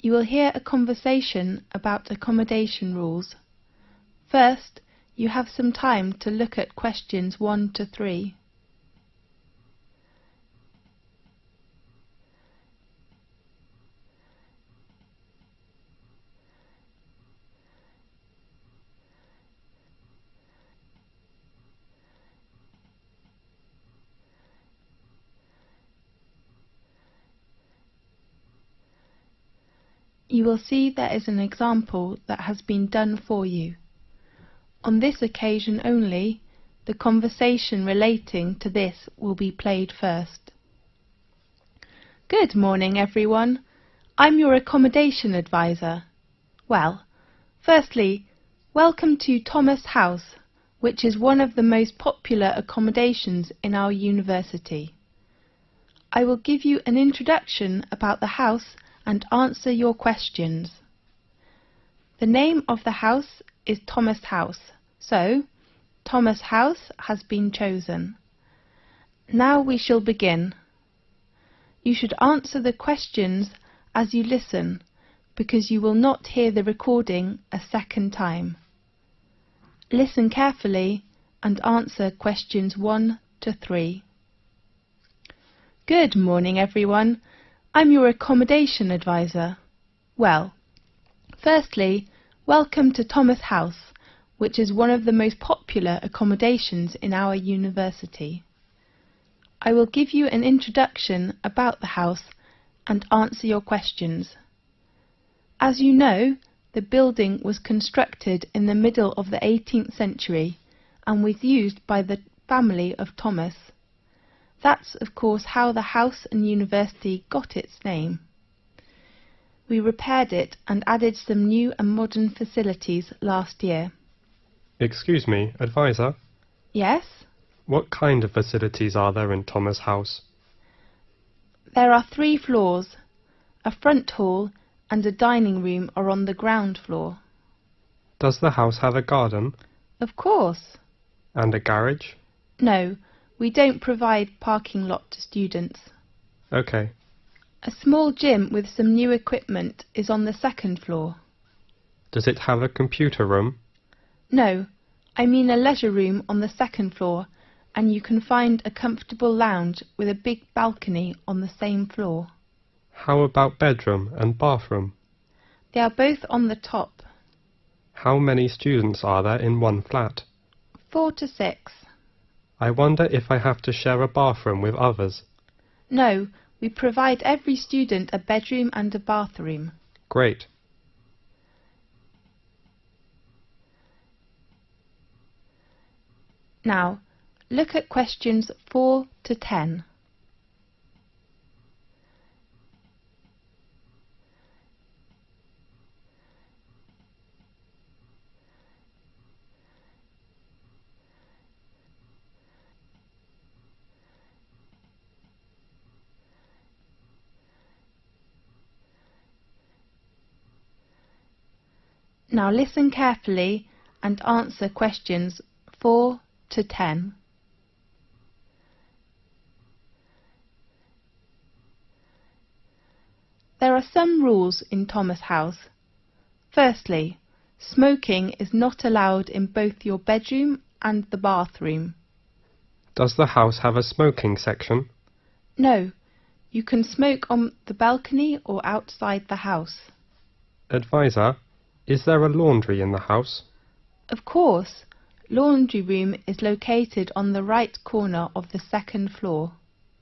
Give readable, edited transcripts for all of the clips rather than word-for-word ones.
You will hear a conversation about accommodation rules. First, you have some time to look at questions 1 to 3. You will see there is an example that has been done for you. On this occasion only, the conversation relating to this will be played first. Good morning, everyone. I'm your accommodation advisor. Well, firstly, welcome to Thomas House, which is one of the most popular accommodations in our university. I will give you an introduction about the house and answer your questions. The name of the house is Thomas House, so Thomas House has been chosen. Now we shall begin. You should answer the questions as you listen, because you will not hear the recording a second time. Listen carefully and answer questions 1 to 3. Good morning, everyone. I'm your accommodation advisor. Well, firstly, welcome to Thomas House, which is one of the most popular accommodations in our university. I will give you an introduction about the house and answer your questions. As you know, the building was constructed in the middle of the 18th century and was used by the family of Thomas. That's, of course, how the house and university got its name. We repaired it and added some new and modern facilities last year. Excuse me, advisor? Yes? What kind of facilities are there in Thomas House? There are 3 floors. A front hall and a dining room are on the ground floor. Does the house have a garden? Of course. And a garage? No, we don't provide parking lot to students. Okay. A small gym with some new equipment is on the 2nd floor. Does it have a computer room? No, I mean a leisure room on the 2nd floor, and you can find a comfortable lounge with a big balcony on the same floor. How about bedroom and bathroom? They are both on the top. How many students are there in one flat? 4 to 6. I wonder if I have to share a bathroom with others. No, we provide every student a bedroom and a bathroom. Great. Now, look at questions 4 to 10. Now listen carefully and answer questions 4 to 10. There are some rules in Thomas House. Firstly, smoking is not allowed in both your bedroom and the bathroom. Does the house have a smoking section? No, you can smoke on the balcony or outside the house. Advisor, is there a laundry in the house? Of course, laundry room is located on the right corner of the 2nd floor.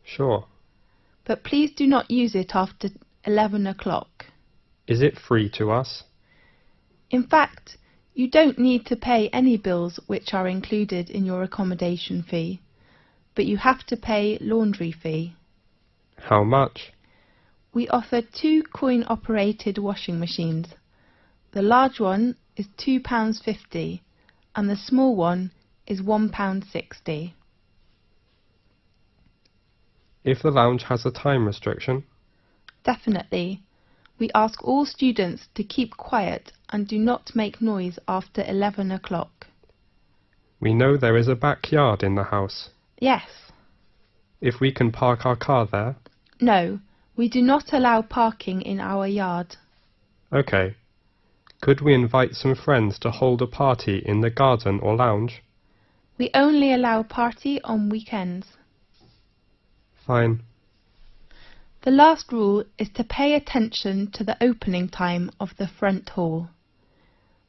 Sure. But please do not use it after 11 o'clock. Is it free to us? In fact, you don't need to pay any bills which are included in your accommodation fee, but you have to pay laundry fee. How much? We offer 2 coin-operated washing machines. The large one is £2.50 and the small one is £1.60. If the lounge has a time restriction? Definitely. We ask all students to keep quiet and do not make noise after 11 o'clock. We know there is a backyard in the house. Yes. If we can park our car there? No, we do not allow parking in our yard. Okay. Could we invite some friends to hold a party in the garden or lounge? We only allow party on weekends. Fine. The last rule is to pay attention to the opening time of the front hall.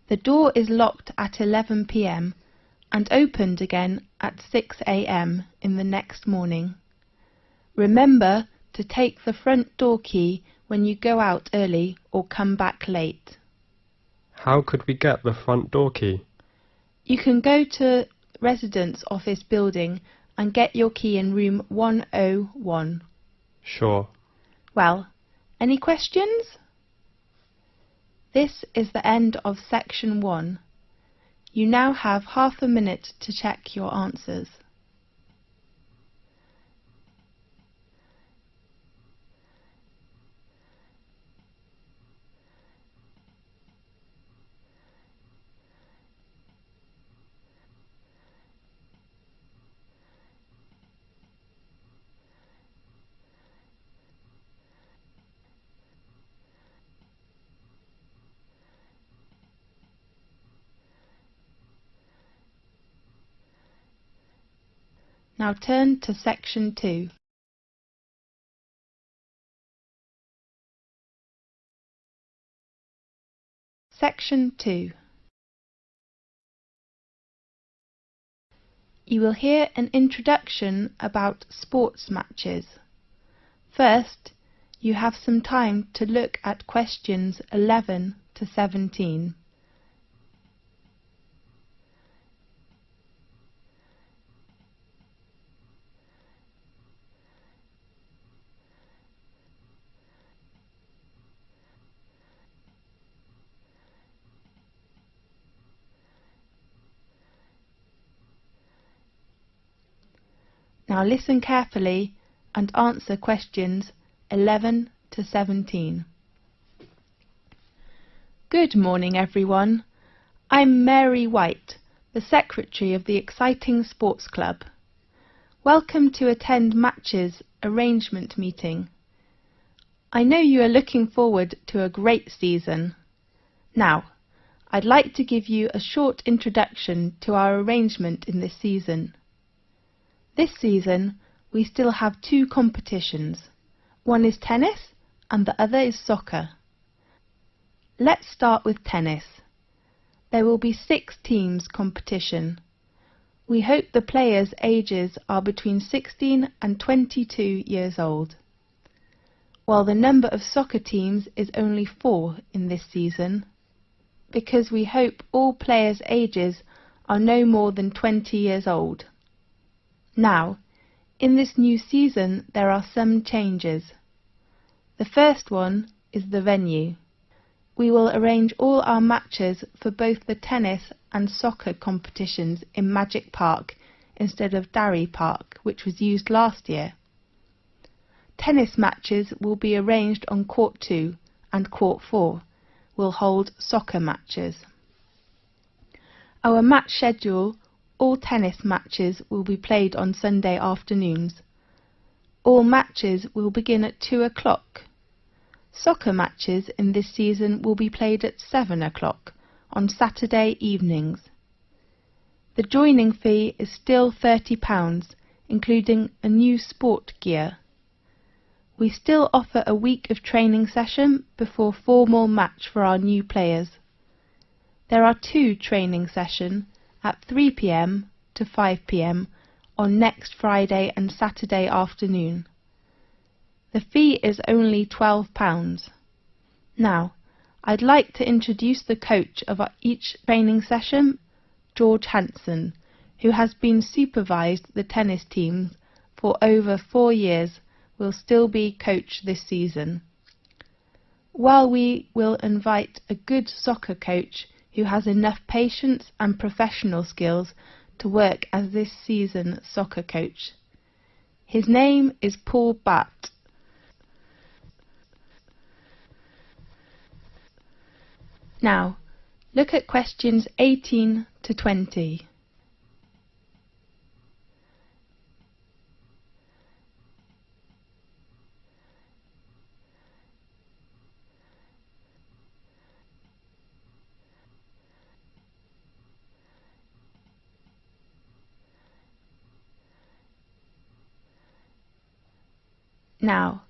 The door is locked at 11 p.m. and opened again at 6 a.m. in the next morning. Remember to take the front door key when you go out early or come back late. How could we get the front door key? You can go to Residence Office building and get your key in room 101. Sure. Well, any questions? This is the end of section 1. You now have half a minute to check your answers. Now turn to section 2. Section 2. You will hear an introduction about sports matches. First, you have some time to look at questions 11 to 17. Now listen carefully and answer questions 11 to 17. Good morning, everyone. I'm Mary White, the Secretary of the Exciting Sports Club. Welcome to attend Match's arrangement meeting. I know you are looking forward to a great season. Now, I'd like to give you a short introduction to our arrangement in this season. This season, we still have 2 competitions. One is tennis and the other is soccer. Let's start with tennis. There will be 6 teams competition. We hope the players' ages are between 16 and 22 years old. While the number of soccer teams is only 4 in this season, because we hope all players' ages are no more than 20 years old. Now, in this new season there are some changes. The first one is the venue. We will arrange all our matches for both the tennis and soccer competitions in Magic Park instead of Darry Park, which was used last year. Tennis matches will be arranged on Court 2 and Court 4 will hold soccer matches. Our match schedule: all tennis matches will be played on Sunday afternoons. All matches will begin at 2 o'clock. Soccer matches in this season will be played at 7 o'clock on Saturday evenings. The joining fee is still £30, including a new sport gear. We still offer a week of training session before formal match for our new players. There are 2 training sessions at 3 p.m. to 5 p.m. on next Friday and Saturday afternoon. The fee is only £12. Now, I'd like to introduce the coach of each training session, George Hanson, who has been supervised the tennis teams for over 4 years, will still be coach this season. While we will invite a good soccer coach who has enough patience and professional skills to work as this season's soccer coach. His name is Paul Batt. Now, look at questions 18 to 20. Now,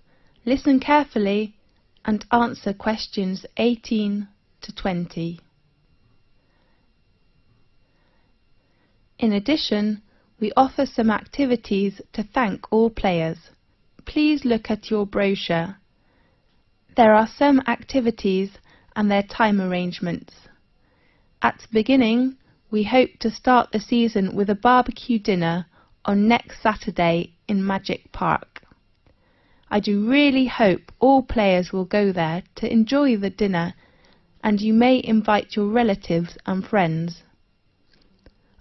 listen carefully and answer questions 18 to 20. In addition, we offer some activities to thank all players. Please look at your brochure. There are some activities and their time arrangements. At the beginning, we hope to start the season with a barbecue dinner on next Saturday in Magic Park. I do really hope all players will go there to enjoy the dinner, and you may invite your relatives and friends.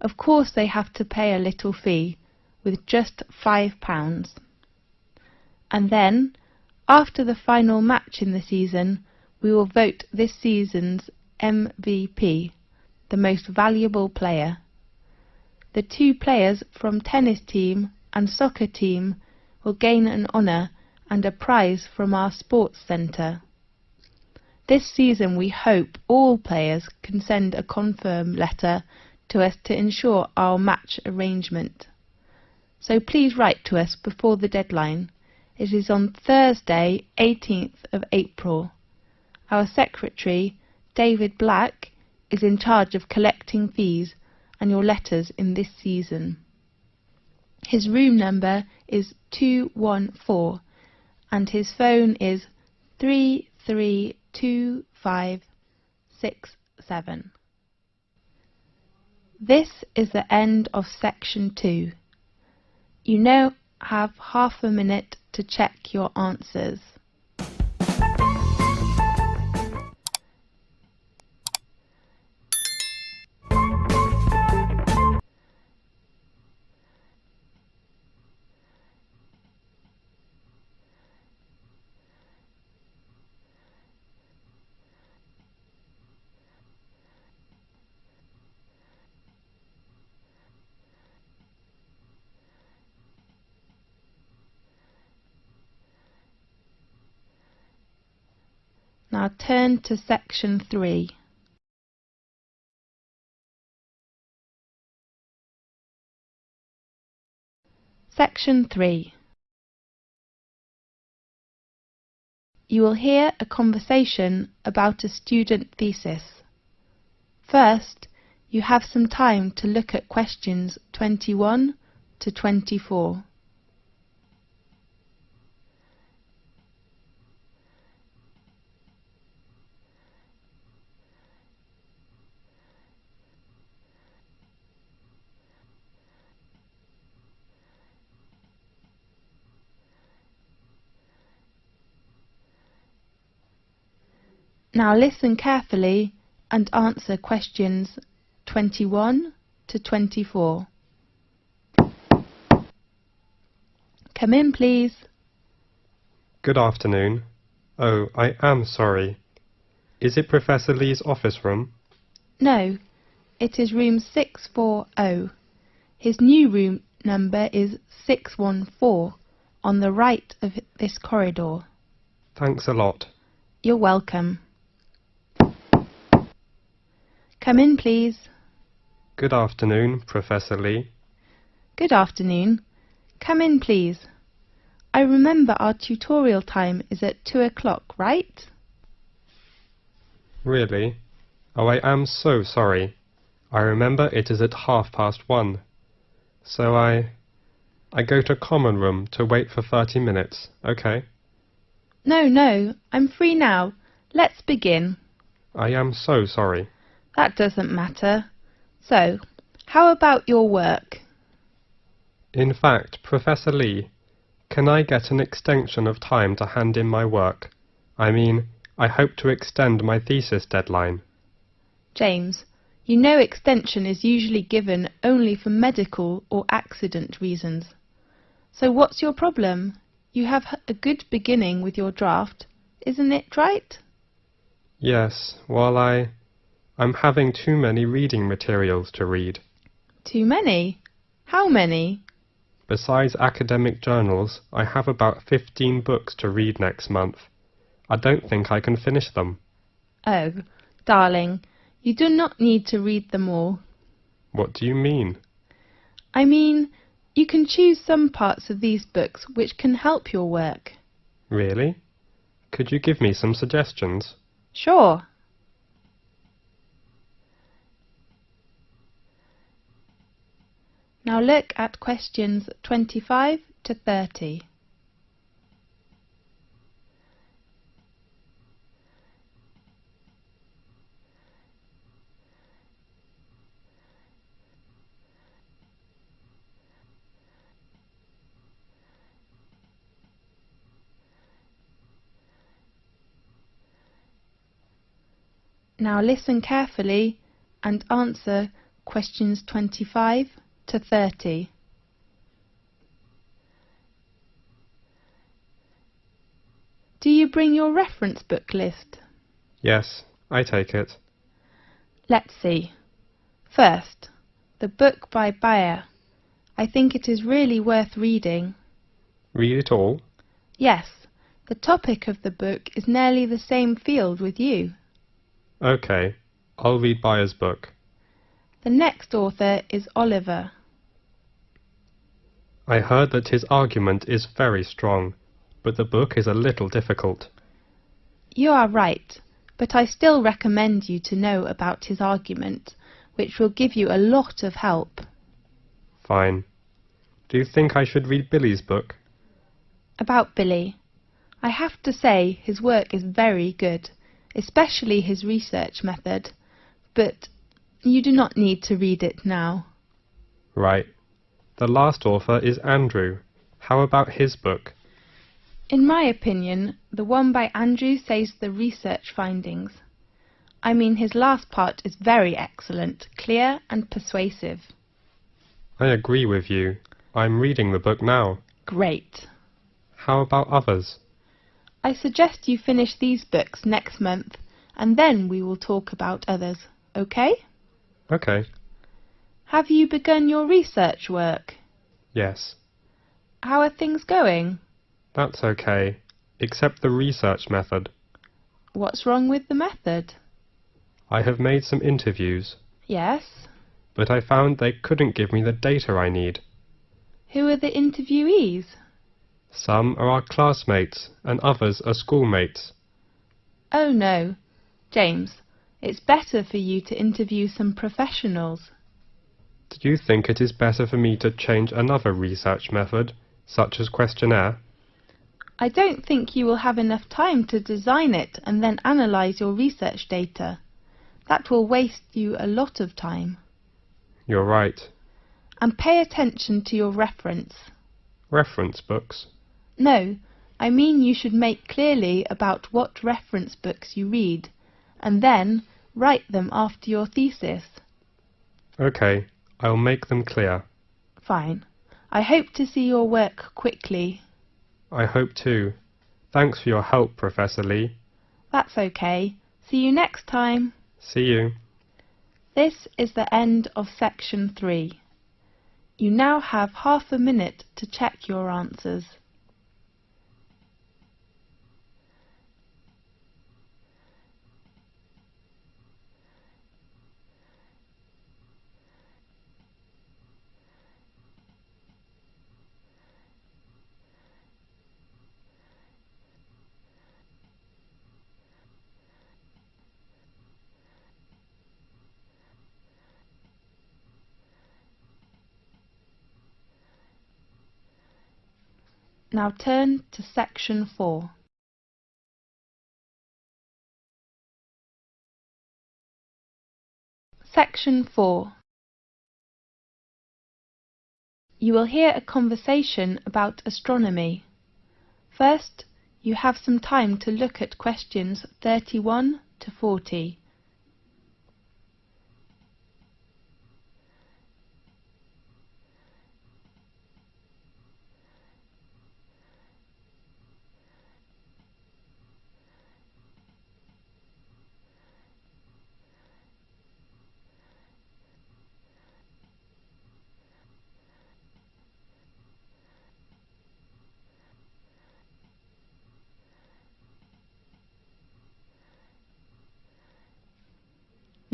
Of course they have to pay a little fee, with just £5. And then, after the final match in the season, we will vote this season's MVP, the most valuable player. The 2 players from tennis team and soccer team will gain an honour and a prize from our sports centre. This season we hope all players can send a confirm letter to us to ensure our match arrangement. So please write to us before the deadline. It is on Thursday, 18th of April. Our secretary, David Black, is in charge of collecting fees and your letters in this season. His room number is 214 and his phone is 332567. This is the end of section 2. You now have half a minute to check your answers. Now turn to section 3. Section 3. You will hear a conversation about a student thesis. First, you have some time to look at questions 21 to 24. Now listen carefully and answer questions 21 to 24. Come in, please. Good afternoon. Oh, I am sorry. Is it Professor Lee's office room? No, it is room 640. His new room number is 614 on the right of this corridor. Thanks a lot. You're welcome. Come in, please. Good afternoon, Professor Lee. Good afternoon. Come in, please. I remember our tutorial time is at 2 o'clock, right? Really? Oh, I am so sorry. I remember it is at 1:30. So I go to common room to wait for 30 minutes, okay? No, I'm free now. Let's begin. I am so sorry. That doesn't matter. So, how about your work? In fact, Professor Lee, can I get an extension of time to hand in my work? I mean, I hope to extend my thesis deadline. James, you know extension is usually given only for medical or accident reasons. So what's your problem? You have a good beginning with your draft, isn't it right? Yes, well, I'm having too many reading materials to read. Too many? How many? Besides academic journals, I have about 15 books to read next month. I don't think I can finish them. Oh, darling, you do not need to read them all. What do you mean? I mean, you can choose some parts of these books which can help your work. Really? Could you give me some suggestions? Sure. Now look at questions 25 to 30. Now listen carefully and answer questions 25 to 30. Do you bring your reference book list? Yes, I take it. Let's see. First, the book by Bayer. I think it is really worth reading. Read it all? Yes, the topic of the book is nearly the same field with you. Okay, I'll read Bayer's book. The next author is Oliver. I heard that his argument is very strong, but the book is a little difficult. You are right, but I still recommend you to know about his argument, which will give you a lot of help. Fine. Do you think I should read Billy's book? About Billy. I have to say his work is very good, especially his research method, but you do not need to read it now. Right. The last author is Andrew. How about his book? In my opinion, the one by Andrew says the research findings. I mean, his last part is very excellent, clear and persuasive. I agree with you. I'm reading the book now. Great. How about others? I suggest you finish these books next month, and then we will talk about others, okay? Okay. Have you begun your research work? Yes. How are things going? That's okay, except the research method. What's wrong with the method? I have made some interviews, Yes. but I found they couldn't give me the data I need. Who are the interviewees? Some are our classmates and others are schoolmates. Oh no. James, it's better for you to interview some professionals. Do you think it is better for me to change another research method, such as questionnaire? I don't think you will have enough time to design it and then analyse your research data. That will waste you a lot of time. You're right. And pay attention to your reference. Reference books? No, I mean you should make clearly about what reference books you read, and then write them after your thesis. Okay, I'll make them clear. Fine. I hope to see your work quickly. I hope too. Thanks for your help, Professor Lee. That's okay. See you next time. See you. This is the end of section 3. You now have half a minute to check your answers. Now turn to section 4. Section 4. You will hear a conversation about astronomy. First, you have some time to look at questions 31 to 40.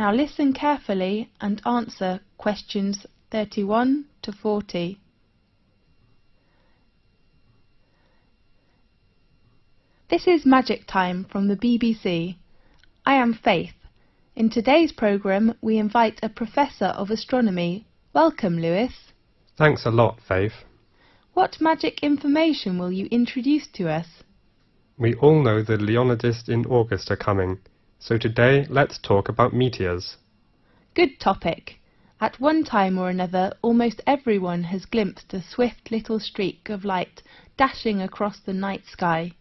Now listen carefully and answer questions 31 to 40. This is Magic Time from the BBC. I am Faith. In today's programme, we invite a Professor of Astronomy. Welcome, Lewis. Thanks a lot, Faith. What magic information will you introduce to us? We all know the Leonidas in August are coming, so today let's talk about meteors. Good topic. At one time or another, almost everyone has glimpsed a swift little streak of light dashing across the night sky.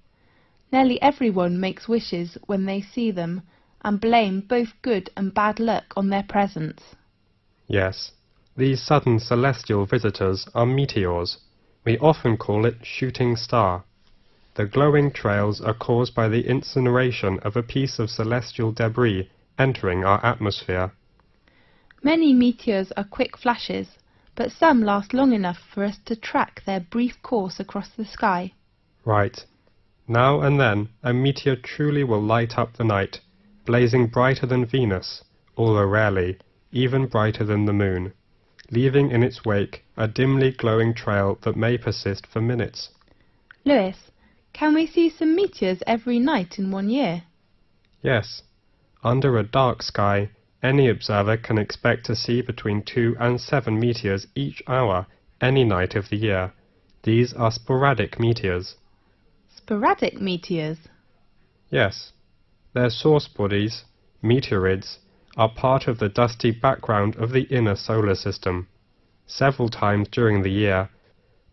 Nearly everyone makes wishes when they see them, and blame both good and bad luck on their presence. Yes, these sudden celestial visitors are meteors. We often call it shooting star. The glowing trails are caused by the incineration of a piece of celestial debris entering our atmosphere. Many meteors are quick flashes, but some last long enough for us to track their brief course across the sky. Right. Now and then, a meteor truly will light up the night, blazing brighter than Venus, although rarely, even brighter than the moon, leaving in its wake a dimly glowing trail that may persist for minutes. Lewis, can we see some meteors every night in 1 year? Yes. Under a dark sky, any observer can expect to see between 2 and 7 meteors each hour, any night of the year. These are sporadic meteors. Sporadic meteors? Yes. Their source bodies, meteorids, are part of the dusty background of the inner solar system. Several times during the year,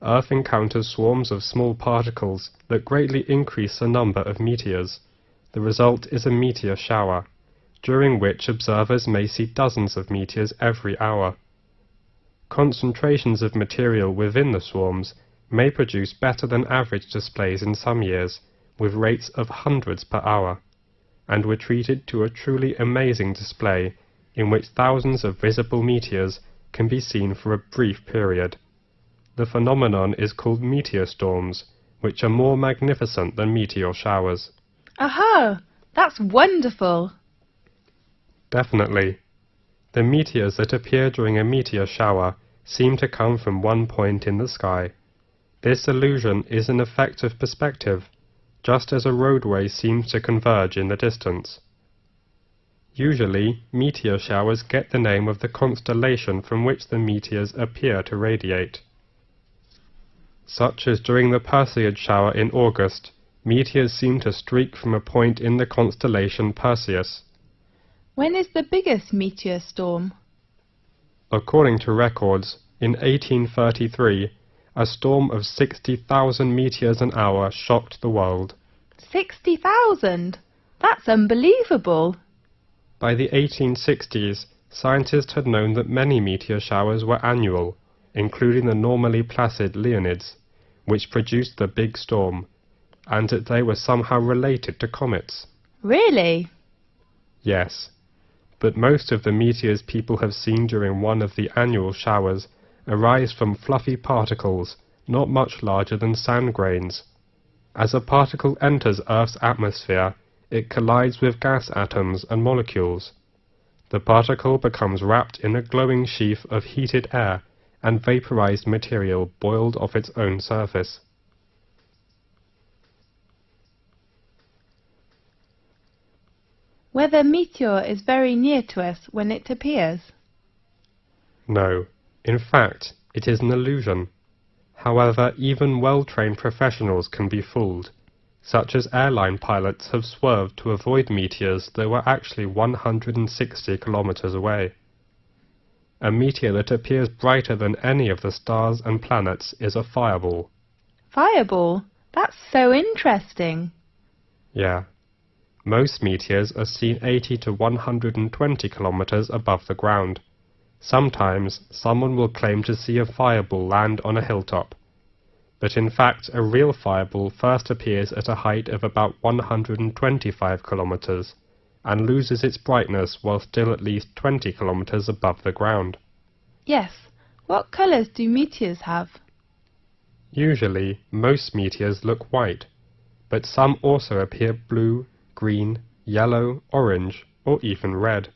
Earth encounters swarms of small particles that greatly increase the number of meteors. The result is a meteor shower, during which observers may see dozens of meteors every hour. Concentrations of material within the swarms may produce better than average displays in some years, with rates of hundreds per hour, and were treated to a truly amazing display in which thousands of visible meteors can be seen for a brief period. The phenomenon is called meteor storms, which are more magnificent than meteor showers. Aha! That's wonderful! Definitely. The meteors that appear during a meteor shower seem to come from one point in the sky. This illusion is an effect of perspective, just as a roadway seems to converge in the distance. Usually, meteor showers get the name of the constellation from which the meteors appear to radiate. Such as during the Perseid shower in August, meteors seem to streak from a point in the constellation Perseus. When is the biggest meteor storm? According to records, in 1833, a storm of 60,000 meteors an hour shocked the world. 60,000? That's unbelievable! By the 1860s, scientists had known that many meteor showers were annual, including the normally placid Leonids, which produced the big storm, and that they were somehow related to comets. Really? Yes, but most of the meteors people have seen during one of the annual showers arise from fluffy particles not much larger than sand grains. As a particle enters Earth's atmosphere, it collides with gas atoms and molecules. The particle becomes wrapped in a glowing sheath of heated air and vaporized material boiled off its own surface. Whether meteor is very near to us when it appears? No. In fact, it is an illusion. However, even well-trained professionals can be fooled, such as airline pilots have swerved to avoid meteors that were actually 160 kilometers away. A meteor that appears brighter than any of the stars and planets is a fireball. Fireball? That's so interesting. Yeah. Most meteors are seen 80 to 120 kilometers above the ground. Sometimes someone will claim to see a fireball land on a hilltop, but in fact a real fireball first appears at a height of about 125 kilometers and loses its brightness while still at least 20 kilometers above the ground. Yes. What colours do meteors have? Usually, most meteors look white, but some also appear blue, green, yellow, orange, or even red.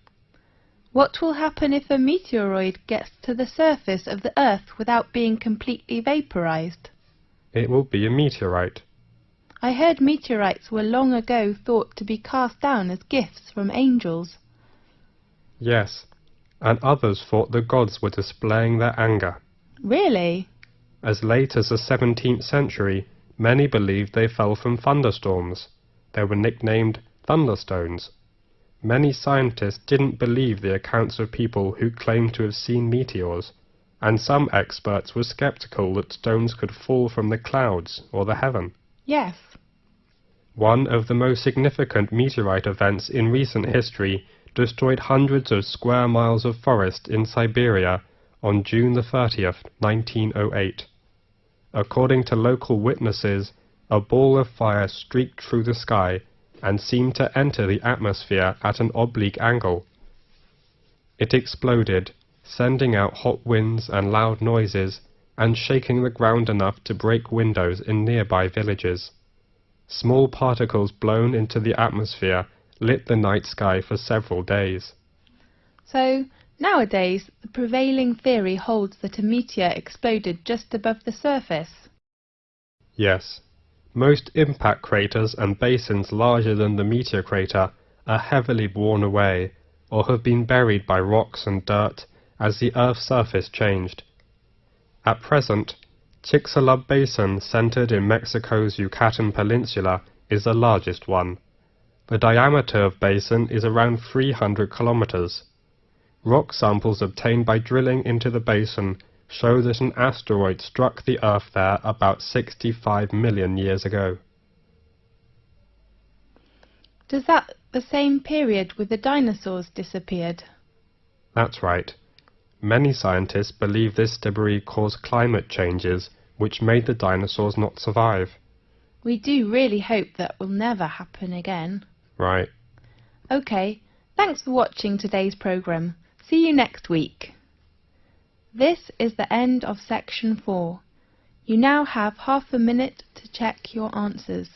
What will happen if a meteoroid gets to the surface of the Earth without being completely vaporized? It will be a meteorite. I heard meteorites were long ago thought to be cast down as gifts from angels. Yes, and others thought the gods were displaying their anger. Really? As late as the 17th century, many believed they fell from thunderstorms. They were nicknamed thunderstones. Many scientists didn't believe the accounts of people who claimed to have seen meteors, and some experts were skeptical that stones could fall from the clouds or the heaven. Yes. One of the most significant meteorite events in recent history destroyed hundreds of square miles of forest in Siberia on June the 30th, 1908. According to local witnesses, a ball of fire streaked through the sky and seemed to enter the atmosphere at an oblique angle. It exploded, sending out hot winds and loud noises, and shaking the ground enough to break windows in nearby villages. Small particles blown into the atmosphere lit the night sky for several days. So, nowadays, the prevailing theory holds that a meteor exploded just above the surface. Yes. Most impact craters and basins larger than the meteor crater are heavily worn away, or have been buried by rocks and dirt as the Earth's surface changed. At present, Chicxulub Basin, centered in Mexico's Yucatan Peninsula, is the largest one. The diameter of basin is around 300 kilometers. Rock samples obtained by drilling into the basin show that an asteroid struck the Earth there about 65 million years ago. Does that the same period with the dinosaurs disappeared? That's right. Many scientists believe this debris caused climate changes which made the dinosaurs not survive. We do really hope that will never happen again. Right. OK, thanks for watching today's programme. See you next week. This is the end of section 4. You now have half a minute to check your answers.